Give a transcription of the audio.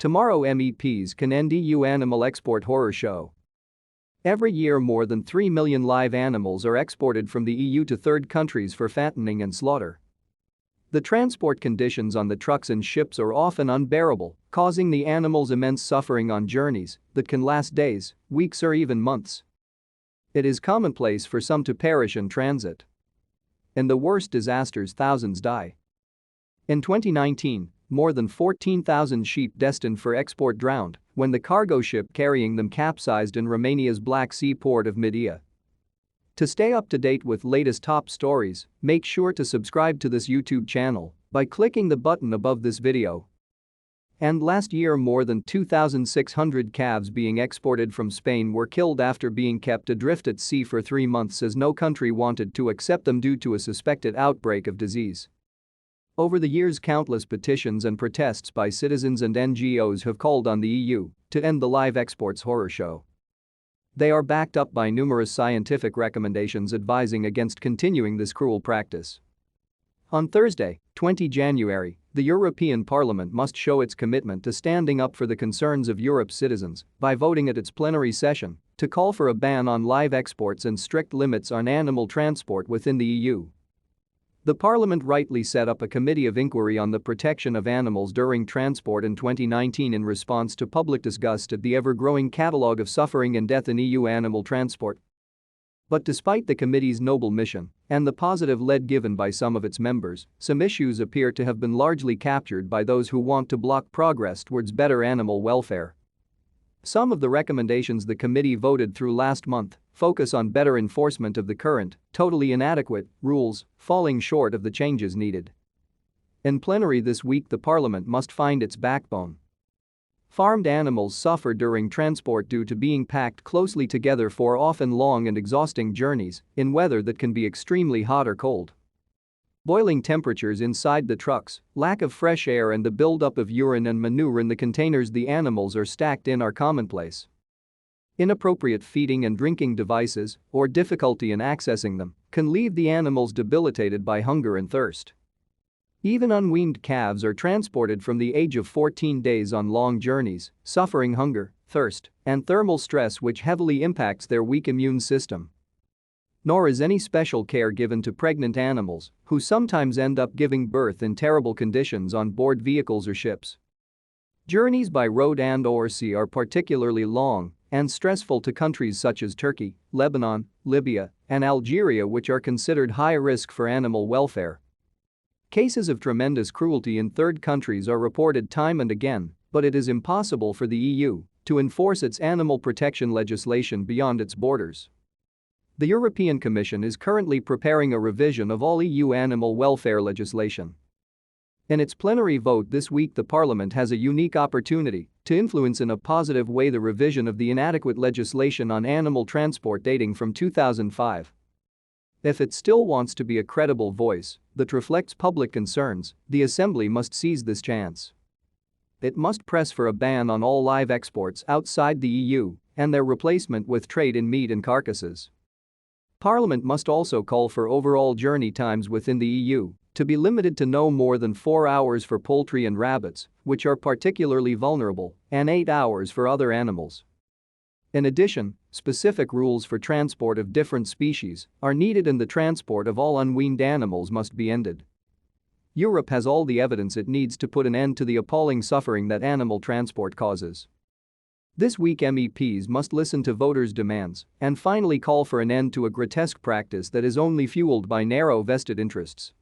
Tomorrow MEPs can end EU animal export horror show. Every year more than 3 million live animals are exported from the EU to third countries for fattening and slaughter. The transport conditions on the trucks and ships are often unbearable, causing the animals immense suffering on journeys that can last days, weeks or even months. It is commonplace for some to perish in transit. In the worst disasters, thousands die. In 2019, more than 14,000 sheep destined for export drowned when the cargo ship carrying them capsized in Romania's Black Sea port of Midia. To stay up to date with latest top stories, make sure to subscribe to this YouTube channel by clicking the button above this video. And last year more than 2,600 calves being exported from Spain were killed after being kept adrift at sea for 3 months as no country wanted to accept them due to a suspected outbreak of disease. Over the years, countless petitions and protests by citizens and NGOs have called on the EU to end the live exports horror show. They are backed up by numerous scientific recommendations advising against continuing this cruel practice. On Thursday, 20 January, the European Parliament must show its commitment to standing up for the concerns of Europe's citizens by voting at its plenary session to call for a ban on live exports and strict limits on animal transport within the EU. The Parliament rightly set up a committee of inquiry on the protection of animals during transport in 2019 in response to public disgust at the ever-growing catalogue of suffering and death in EU animal transport. But despite the committee's noble mission and the positive lead given by some of its members, some issues appear to have been largely captured by those who want to block progress towards better animal welfare. Some of the recommendations the committee voted through last month focus on better enforcement of the current, totally inadequate, rules, falling short of the changes needed. In plenary this week, the Parliament must find its backbone. Farmed animals suffer during transport due to being packed closely together for often long and exhausting journeys in weather that can be extremely hot or cold. Boiling temperatures inside the trucks, lack of fresh air and the buildup of urine and manure in the containers the animals are stacked in are commonplace. Inappropriate feeding and drinking devices, or difficulty in accessing them, can leave the animals debilitated by hunger and thirst. Even unweaned calves are transported from the age of 14 days on long journeys, suffering hunger, thirst, and thermal stress which heavily impacts their weak immune system. Nor is any special care given to pregnant animals, who sometimes end up giving birth in terrible conditions on board vehicles or ships. Journeys by road and/or sea are particularly long and stressful to countries such as Turkey, Lebanon, Libya, and Algeria, which are considered high risk for animal welfare. Cases of tremendous cruelty in third countries are reported time and again, but it is impossible for the EU to enforce its animal protection legislation beyond its borders. The European Commission is currently preparing a revision of all EU animal welfare legislation. In its plenary vote this week, the Parliament has a unique opportunity to influence in a positive way the revision of the inadequate legislation on animal transport dating from 2005. If it still wants to be a credible voice that reflects public concerns, the Assembly must seize this chance. It must press for a ban on all live exports outside the EU and their replacement with trade in meat and carcasses. Parliament must also call for overall journey times within the EU to be limited to no more than 4 hours for poultry and rabbits, which are particularly vulnerable, and 8 hours for other animals. In addition, specific rules for transport of different species are needed, and the transport of all unweaned animals must be ended. Europe has all the evidence it needs to put an end to the appalling suffering that animal transport causes. This week, MEPs must listen to voters' demands and finally call for an end to a grotesque practice that is only fueled by narrow vested interests.